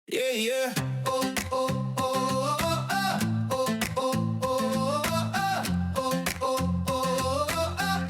Yeah, yeah. Oh, oh, oh, oh, oh, oh,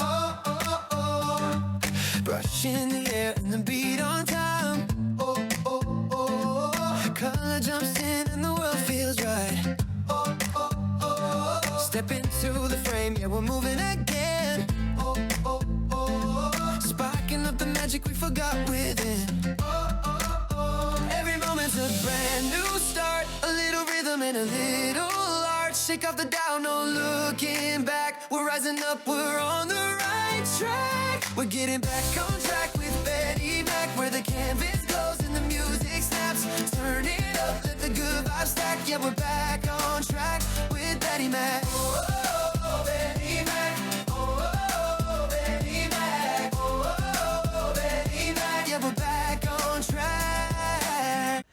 oh, oh, brushing the air and the beat on time. Oh, oh, oh, color jumps in and the world feels right. Oh, oh, oh, step into the frame, yeah, we're moving again. Oh, oh, oh, sparking up the magic we forgot within. Every moment's a brand new start, a little rhythm and a little art. Shake off the doubt, no looking back. We're rising up, we're on the right track. We're getting back on track with Betty Mac, where the canvas glows and the music snaps. Turn it up, let the good vibes stack. Yeah, we're back on track with Betty Mac. Oh, oh, oh, Betty Mac. Oh, oh, oh, Betty Mac. Oh, oh, oh, Betty Mac. Yeah, we're back on track.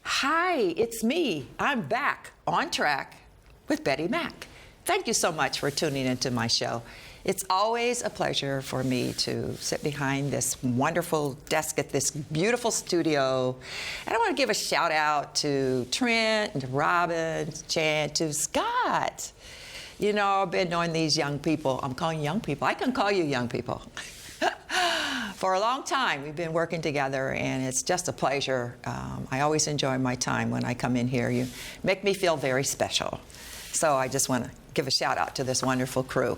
Hi, it's me. I'm back on track with Betty Mac. Thank you so much for tuning into my show. It's always a pleasure for me to sit behind this wonderful desk at this beautiful studio. And I want to give a shout out to Trent, and to Robin, to Jan, to Scott. You know, I've been knowing these young people. I'm calling young people. I can call you young people. For a long time, we've been working together, and it's just a pleasure. I always enjoy my time when I come in here. You make me feel very special. So I just want to give a shout out to this wonderful crew.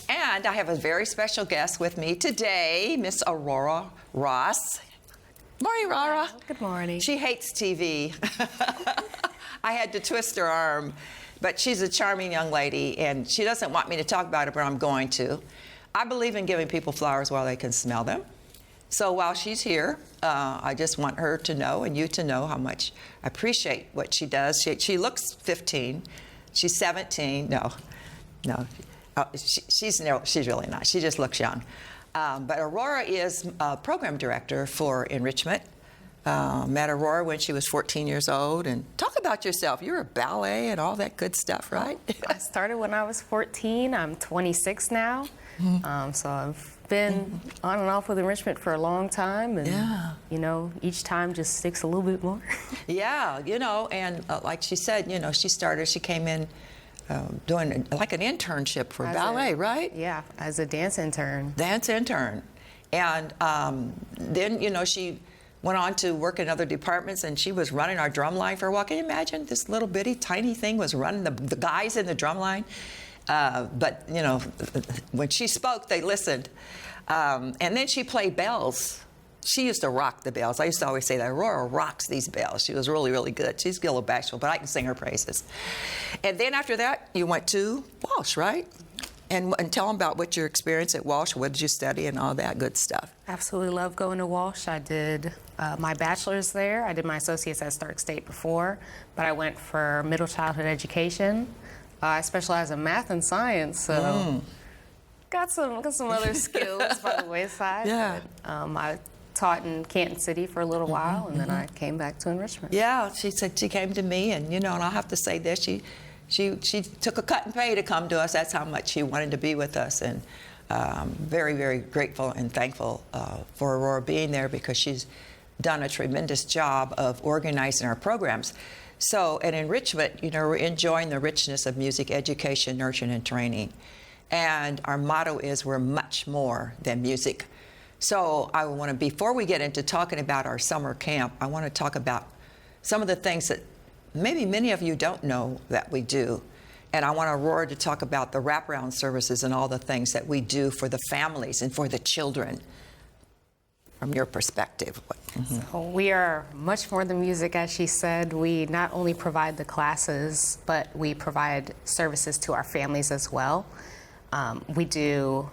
And I have a very special guest with me today, Miss Aurora Ross. Morning, Aurora. Good morning. She hates TV. I had to twist her arm, but she's a charming young lady, and she doesn't want me to talk about it, but I'm going to. I believe in giving people flowers while they can smell them. So while she's here, I just want her to know and you to know how much I appreciate what she does. She looks 15. She's 17. No. She's really not. She just looks young. But Aurora is program director for EN-RICH-MENT. Met Aurora when she was 14 years old. And talk about yourself. You're a ballet and all that good stuff, right? I started when I was 14. I'm 26 now. So I've been on and off with EN-RICH-MENT for a long time. And, you know, each time just sticks a little bit more. Yeah, you know, and like she said, you know, she came in doing like an internship for ballet, right? Yeah, as a dance intern. Dance intern. And then, you know, she went on to work in other departments, and she was running our drum line for a while. Can you imagine? This little bitty tiny thing was running the guys in the drum line. But, you know, when she spoke, they listened. And then she played bells. She used to rock the bells. I used to always say that Aurora rocks these bells. She was really, really good. She's a little bashful, but I can sing her praises. And then after that, you went to Walsh, right? And tell them about what your experience at Walsh. What did you study and all that good stuff? Absolutely love going to Walsh. I did my bachelor's there. I did my associates at Stark State before, but I went for middle childhood education. I specialize in math and science, so got some other skills by the wayside. Yeah. But, I taught in Canton City for a little while, and then I came back to EN-RICH-MENT. Yeah, she said she came to me, and you know, and I'll have to say this, she took a cut and pay to come to us. That's how much she wanted to be with us, and very, very grateful and thankful for Aurora being there, because she's done a tremendous job of organizing our programs. So at EN-RICH-MENT, you know, we're enjoying the richness of music education, nurturing, and training. And our motto is we're much more than music. So I want to, before we get into talking about our summer camp, I want to talk about some of the things that maybe many of you don't know that we do. And I want Aurora to talk about the wraparound services and all the things that we do for the families and for the children. From your perspective. So we are much more than music, as she said. We not only provide the classes, but we provide services to our families as well. We do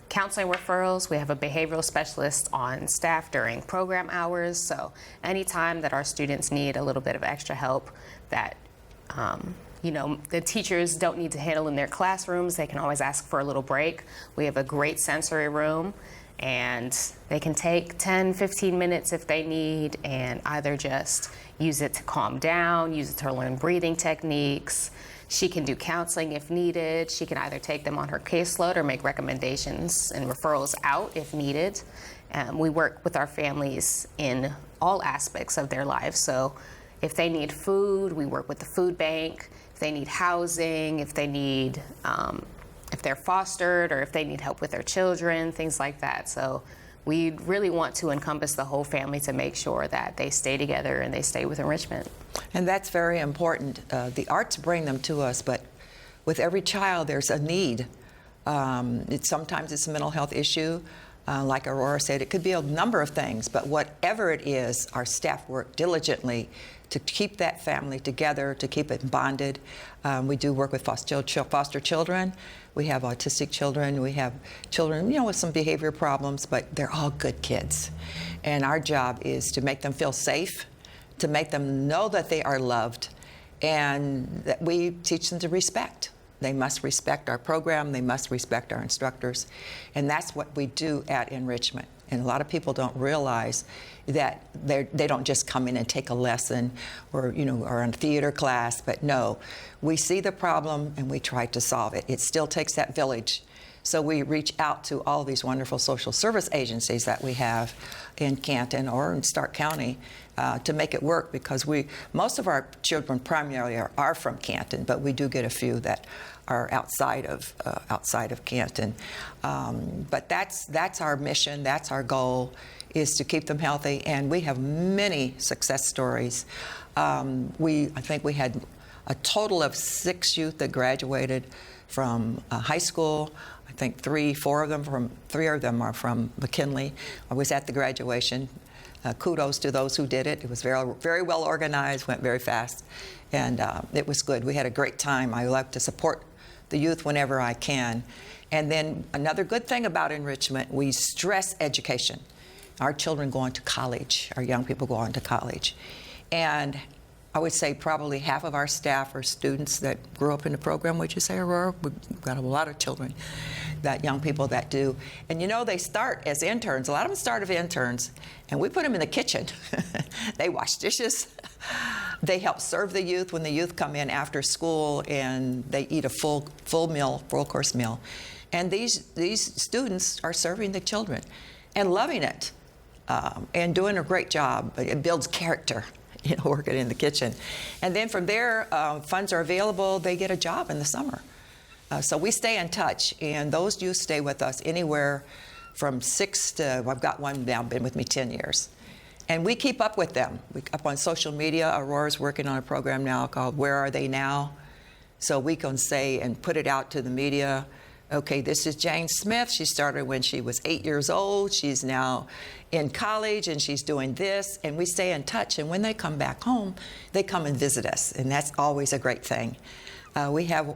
counseling referrals. We have a behavioral specialist on staff during program hours. So anytime that our students need a little bit of extra help that you know, the teachers don't need to handle in their classrooms, they can always ask for a little break. We have a great sensory room, and they can take 10, 15 minutes if they need, and either just use it to calm down, use it to learn breathing techniques. She can do counseling if needed. She can either take them on her caseload or make recommendations and referrals out if needed. We work with our families in all aspects of their lives. So if they need food, we work with the food bank. If they need housing, if they need, if they're fostered, or if they need help with their children, things like that. So we really want to encompass the whole family to make sure that they stay together and they stay with enrichment. And that's very important. The arts bring them to us, but with every child, there's a need. Sometimes it's a mental health issue. Like Aurora said, it could be a number of things, but whatever it is, our staff work diligently to keep that family together, to keep it bonded. We do work with foster children. We have autistic children. We have children, with some behavior problems, but they're all good kids. And our job is to make them feel safe, to make them know that they are loved, and that we teach them to respect. They must respect our program. They must respect our instructors. And that's what we do at Enrichment. And a lot of people don't realize that they don't just come in and take a lesson or a theater class, but no, we see the problem and we try to solve it. It still takes that village. So we reach out to all these wonderful social service agencies that we have in Canton or in Stark County to make it work, because most of our children primarily are from Canton, but we do get a few that are outside of Canton. But that's our mission, that's our goal, is to keep them healthy, and we have many success stories. I think we had a total of 6 youth that graduated from high school. I think 3 of them are from McKinley. I was at the graduation. Kudos to those who did it. It was very, very well organized, went very fast, and it was good. We had a great time. I love to support the youth whenever I can. And then another good thing about enrichment, we stress education. Our children go on to college, our young people go on to college. And I would say probably half of our staff are students that grew up in the program. Would you say, Aurora? We've got a lot of children, young people that do. And they start as interns. A lot of them start as interns, and we put them in the kitchen. They wash dishes. They help serve the youth when the youth come in after school, and they eat a full course meal. And these students are serving the children and loving it and doing a great job. It builds character, working in the kitchen. And then from there, funds are available. They get a job in the summer. So we stay in touch, and those youth stay with us anywhere from 6 to, I've got one now, been with me 10 years. And we keep up with them. Up on social media, Aurora's working on a program now called Where Are They Now? So we can say and put it out to the media, okay, this is Jane Smith. She started when she was 8 years old. She's now in college, and she's doing this. And we stay in touch. And when they come back home, they come and visit us. And that's always a great thing. We have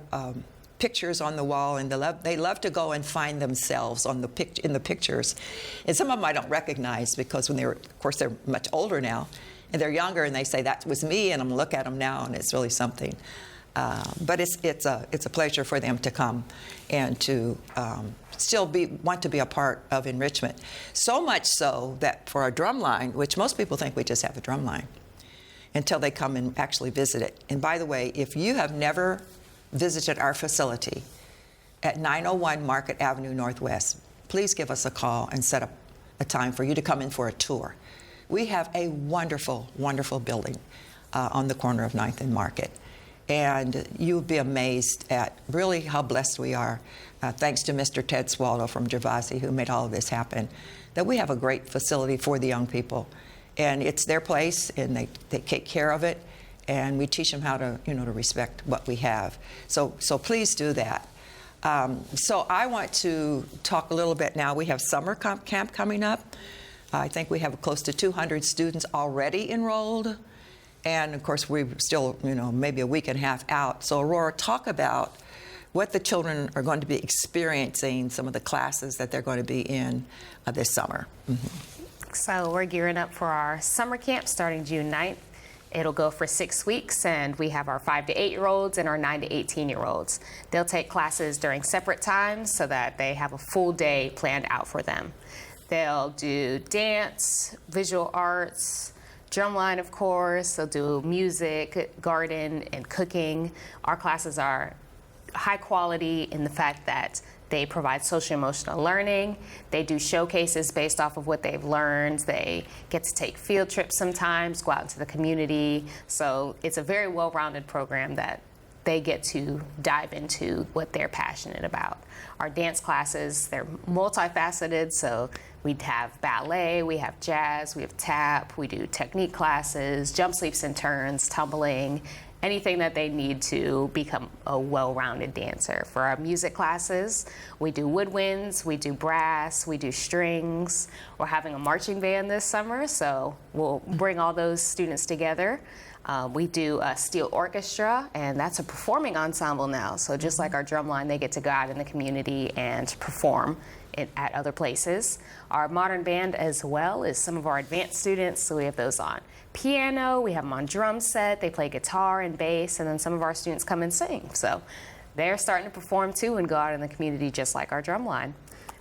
pictures on the wall, and they love to go and find themselves in the pictures. And some of them I don't recognize, because when they're much older now, and they're younger, and they say, that was me, and I'm look at them now, and it's really something. But it's a pleasure for them to come and to still want to be a part of enrichment. So much so that for our drum line, which most people think we just have a drum line, until they come and actually visit it. And by the way, if you have never visited our facility at 901 Market Avenue Northwest, please give us a call and set up a time for you to come in for a tour. We have a wonderful, wonderful building on the corner of 9th and Market. And you'll be amazed at really how blessed we are, thanks to Mr. Ted Swallow from Gervasi, who made all of this happen, that we have a great facility for the young people. And it's their place, and they take care of it. And we teach them how to, to respect what we have. So please do that. So I want to talk a little bit now. We have summer camp coming up. I think we have close to 200 students already enrolled. And of course, we're still, maybe a week and a half out. So Aurora, talk about what the children are going to be experiencing, some of the classes that they're going to be in this summer. Mm-hmm. So we're gearing up for our summer camp starting June 9th. It'll go for 6 weeks, and we have our 5 to 8-year-olds and our 9 to 18-year-olds. They'll take classes during separate times so that they have a full day planned out for them. They'll do dance, visual arts, drumline, of course. They'll do music, garden, and cooking. Our classes are high quality in the fact that They provide social emotional learning. They do showcases based off of what they've learned. They get to take field trips sometimes, go out into the community. So it's a very well-rounded program that they get to dive into what they're passionate about. Our dance classes, they're multifaceted, so we have ballet, we have jazz, we have tap, we do technique classes, jump sweeps and turns, tumbling, anything that they need to become a well-rounded dancer. For our music classes, we do woodwinds, we do brass, we do strings. We're having a marching band this summer, so we'll bring all those students together. We do a steel orchestra, and that's a performing ensemble now. So just like our drumline, they get to go out in the community and perform at other places. Our modern band as well is some of our advanced students, so we have those on piano, we have them on drum set, they play guitar and bass, and then some of our students come and sing. So they're starting to perform too and go out in the community just like our drumline.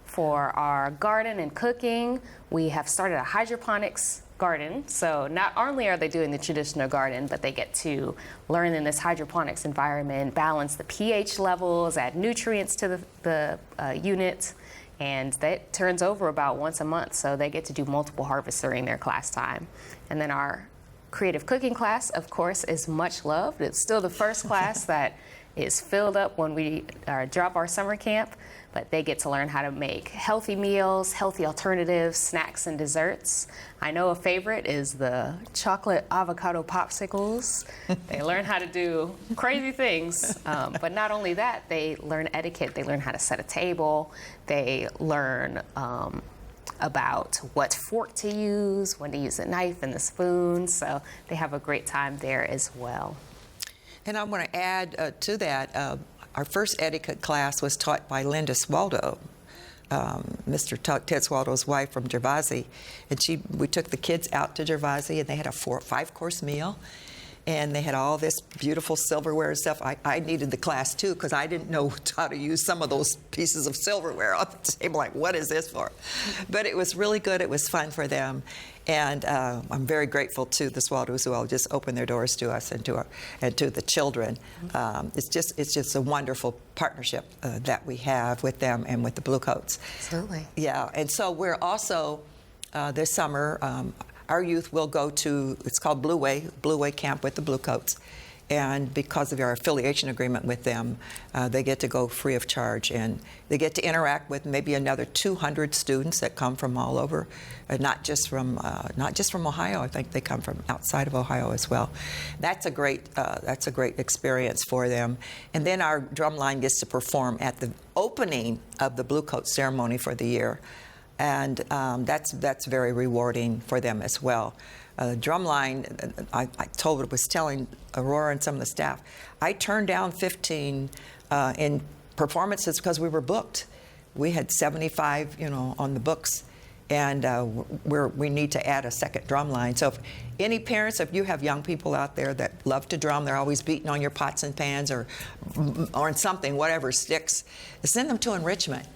For our garden and cooking, we have started a hydroponics garden. So not only are they doing the traditional garden, but they get to learn in this hydroponics environment, balance the pH levels, add nutrients to the unit, and that turns over about once a month. So they get to do multiple harvests during their class time. And then our creative cooking class, of course, is much loved. It's still the first class that is filled up when we drop our summer camp, but they get to learn how to make healthy meals, healthy alternatives, snacks and desserts. I know a favorite is the chocolate avocado popsicles. They learn how to do crazy things, but not only that, they learn etiquette. They learn how to set a table. They learn about what fork to use, when to use a knife and the spoon. So they have a great time there as well. And I want to add to that, our first etiquette class was taught by Linda Swaldo, Mr. Ted Swaldo's wife from Gervasi. And we took the kids out to Gervasi, and they had a 5-course meal. And they had all this beautiful silverware and stuff. I needed the class too, because I didn't know how to use some of those pieces of silverware on the table. Like, what is this for? But it was really good. It was fun for them. And I'm very grateful to the Swaldos who all just opened their doors to us and to the children. It's just a wonderful partnership that we have with them and with the Bluecoats. Absolutely. Yeah, and so we're also this summer. Our youth will go to, it's called Blue Way Camp with the Bluecoats. And because of our affiliation agreement with them, they get to go free of charge. And they get to interact with maybe another 200 students that come from all over, not just from Ohio. I think they come from outside of Ohio as well. That's a great experience for them. And then our drumline gets to perform at the opening of the Bluecoat ceremony for the year. And that's very rewarding for them as well. Drumline, I was telling Aurora and some of the staff, I turned down 15 in performances because we were booked. We had 75, on the books, and we need to add a second drumline. So if any parents, if you have young people out there that love to drum, they're always beating on your pots and pans or on something, whatever sticks, send them to enrichment.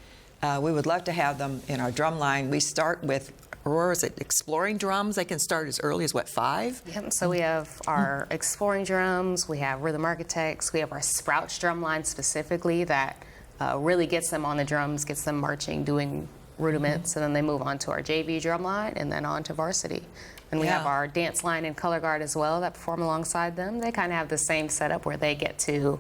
We would love to have them in our drum line. We start with, Aurora, is it exploring drums? They can start as early as, 5? Yep, so we have our exploring drums, we have rhythm architects, we have our Sprouts drum line specifically that really gets them on the drums, gets them marching, doing rudiments, and then they move on to our JV drum line and then on to varsity. And we have our dance line and color guard as well that perform alongside them. They kind of have the same setup where they get to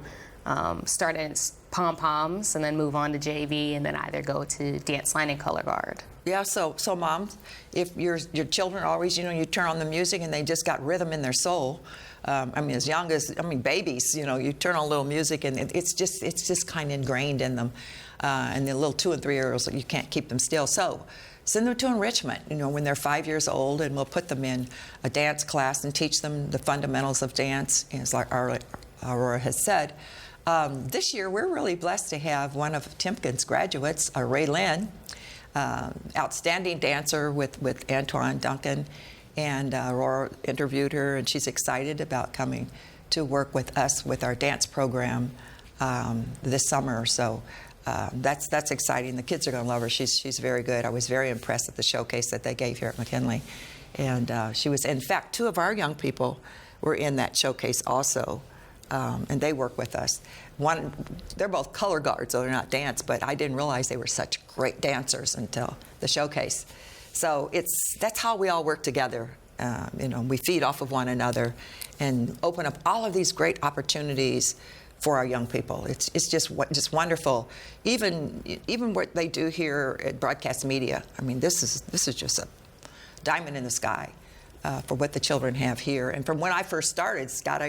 start in pom-poms and then move on to JV and then either go to dance line and color guard. Yeah, so moms, if your children always, you turn on the music and they just got rhythm in their soul. As young as, babies, you turn on a little music and it's just kind of ingrained in them. And the little 2 and 3-year-olds, you can't keep them still. So send them to enrichment, when they're 5 years old, and we'll put them in a dance class and teach them the fundamentals of dance, as like Aurora has said. This year, we're really blessed to have one of Timpkin's graduates, Ray Lynn, outstanding dancer with Antoine Duncan, and Aurora interviewed her, and she's excited about coming to work with us with our dance program this summer. So that's exciting. The kids are going to love her. She's very good. I was very impressed at the showcase that they gave here at McKinley, and she was. In fact, 2 of our young people were in that showcase also. and they work with us. They're both color guards, so they're not dance, but I didn't realize they were such great dancers until the showcase. So that's how we all work together. We feed off of one another and open up all of these great opportunities for our young people. It's just wonderful. Even what they do here at Broadcast Media. I mean, this is just a diamond in the sky for what the children have here. And from when I first started, Scott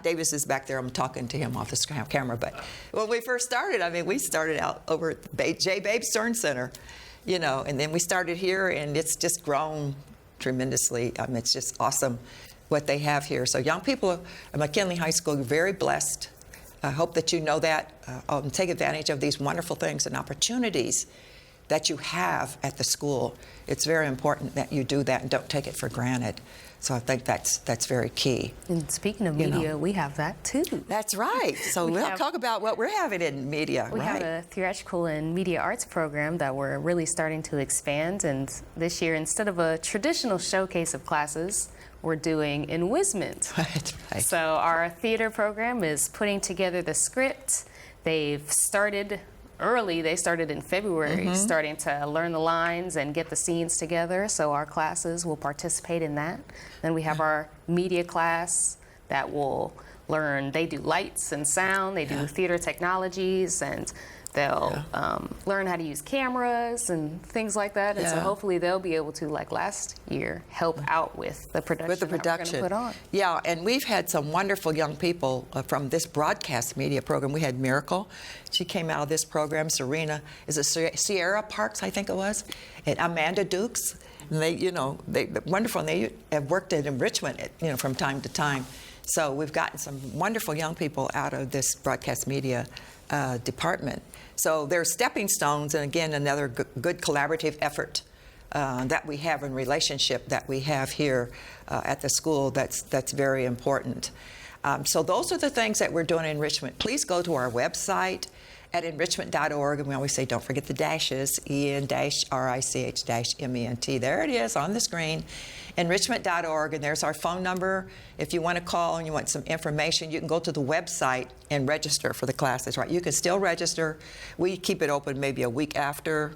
Davis is back there. I'm talking to him off the camera. But when we first started, I mean, we started out over at the J. Babe Stern Center, and then we started here, and it's just grown tremendously. It's just awesome what they have here. So young people at McKinley High School are very blessed. I hope that you know that. Take advantage of these wonderful things and opportunities that you have at the school. It's very important that you do that and don't take it for granted. So I think that's very key. And speaking of media, we have that too. That's right. So we'll talk about what we're having in media. We have a theatrical and media arts program that we're really starting to expand. And this year, instead of a traditional showcase of classes, we're doing EN-RICH-MENT. That's right. So our theater program is putting together the script. They've started early. They started in February, starting to learn the lines and get the scenes together. So our classes will participate in that. Then we have our media class that will learn. They do lights and sound. They do theater technologies, and they'll learn how to use cameras and things like that. And so hopefully they'll be able to, like last year, help out with the production. With the production. That we're going to put on. Yeah, and we've had some wonderful young people from this broadcast media program. We had Miracle. She came out of this program. Serena, is it Sierra Parks, I think it was, and Amanda Dukes. And they're wonderful, and they have worked at EN-RICH-MENT, from time to time. So we've gotten some wonderful young people out of this broadcast media department. So there's stepping stones, and again, another good collaborative effort that we have in relationship that we have here at the school that's very important. So those are the things that we're doing in enrichment. Please go to our website at enrichment.org, and we always say don't forget the dashes, EN-RICH-MENT. There it is on the screen, enrichment.org, and there's our phone number. If you want to call and you want some information, you can go to the website and register for the classes, right? You can still register. We keep it open maybe a week after,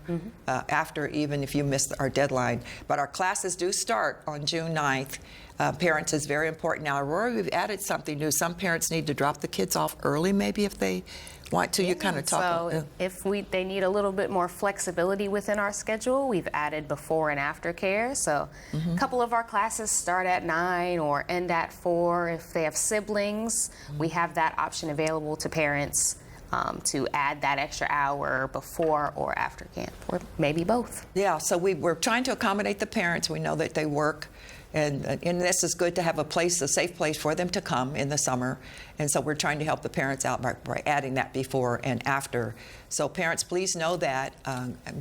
even if you missed our deadline. But our classes do start on June 9th. Parents is very important. Now, Aurora, we've added something new. Some parents need to drop the kids off early, maybe, if they want to. You kind of talk. So if they need a little bit more flexibility within our schedule, we've added before and after care. So a couple of our classes start at 9 or end at 4. If they have siblings, we have that option available to parents to add that extra hour before or after camp, or maybe both. Yeah, so we're trying to accommodate the parents. We know that they work. And this is good to have a safe place for them to come in the summer. And so we're trying to help the parents out by adding that before and after. So parents, please know that.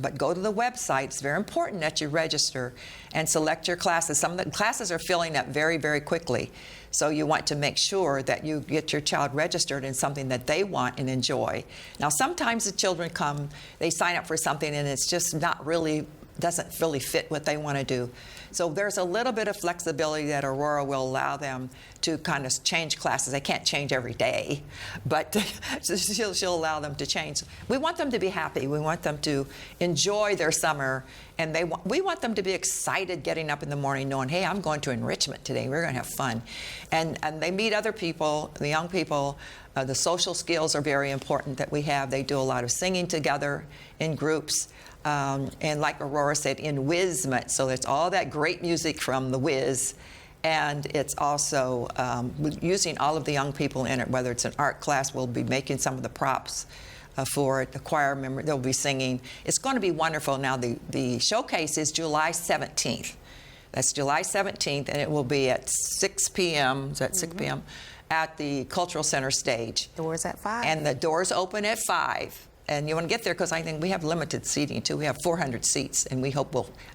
But go to the website. It's very important that you register and select your classes. Some of the classes are filling up very, very quickly. So you want to make sure that you get your child registered in something that they want and enjoy. Now, sometimes the children come, they sign up for something, and it's just doesn't really fit what they want to do. So there's a little bit of flexibility that Aurora will allow them to kind of change classes. They can't change every day, but she'll allow them to change. We want them to be happy. We want them to enjoy their summer, and we want them to be excited getting up in the morning knowing, hey, I'm going to enrichment today. We're going to have fun. And they meet other people, the young people. The social skills are very important that we have. They do a lot of singing together in groups. And like Aurora said, EN-RICH-MENT, so it's all that great music from the Wiz, and it's also using all of the young people in it. Whether it's an art class, we'll be making some of the props for it. The choir member, they'll be singing. It's going to be wonderful. Now, the showcase is July 17th. That's July 17th, and it will be at 6 p.m. Is that 6 p.m.? At the Cultural Center stage. Doors at 5. And the doors open at 5. And you want to get there because I think we have limited seating too. We have 400 seats, and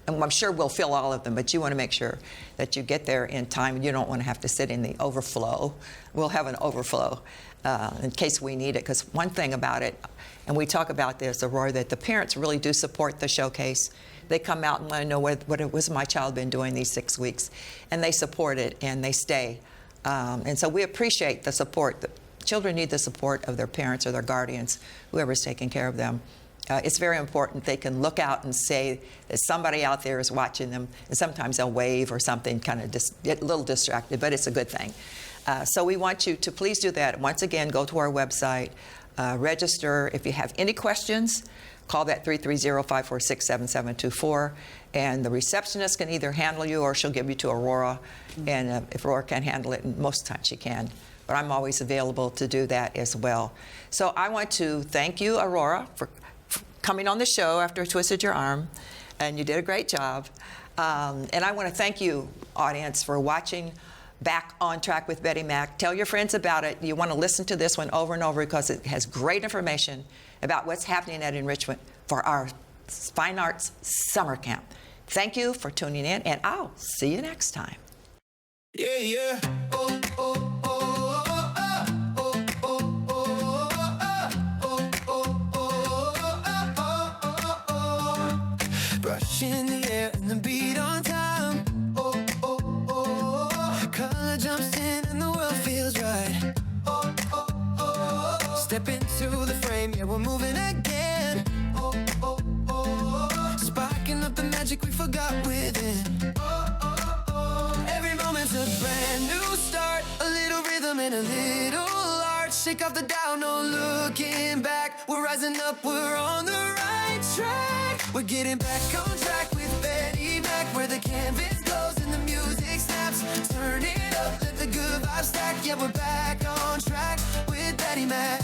I'm sure we'll fill all of them, but you want to make sure that you get there in time. You don't want to have to sit in the overflow. We'll have an overflow in case we need it, because one thing about it, and we talk about this, Aurora, that the parents really do support the showcase. They come out and want to know what it was my child been doing these 6 weeks, and they support it, and they stay. And so we appreciate the support. The children need the support of their parents or their guardians, whoever's taking care of them. It's very important they can look out and say that somebody out there is watching them, and sometimes they'll wave or something, kind of get a little distracted, but it's a good thing. So we want you to please do that. Once again, go to our website, register. If you have any questions, call that 330-546-7724, and the receptionist can either handle you or she'll give you to Aurora, and if Aurora can't handle it, and most times she can, but I'm always available to do that as well. So I want to thank you, Aurora, for coming on the show after I twisted your arm, and you did a great job. And I want to thank you, audience, for watching Back on Track with Betty Mack. Tell your friends about it. You want to listen to this one over and over because it has great information about what's happening at Enrichment for our Fine Arts Summer Camp. Thank you for tuning in, and I'll see you next time. Yeah, yeah. Oh, oh, oh, oh, oh, oh, oh, oh. Brush in the air and the beat on time. Oh, oh, oh, oh. Color jumps in and the world feels right. Oh, oh, oh. Step into the frame, yeah, we're moving again. Oh, oh, oh. Sparking up the magic we forgot within. Oh, oh, oh. Every moment's a brand new start. A little rhythm and a little art. Shake off the doubt, no looking back. We're rising up, we're on the right track. We're getting back on track with Betty Mac, where the canvas glows and the music snaps. Turn it up, let the good vibes stack. Yeah, we're back on track with Betty Mac.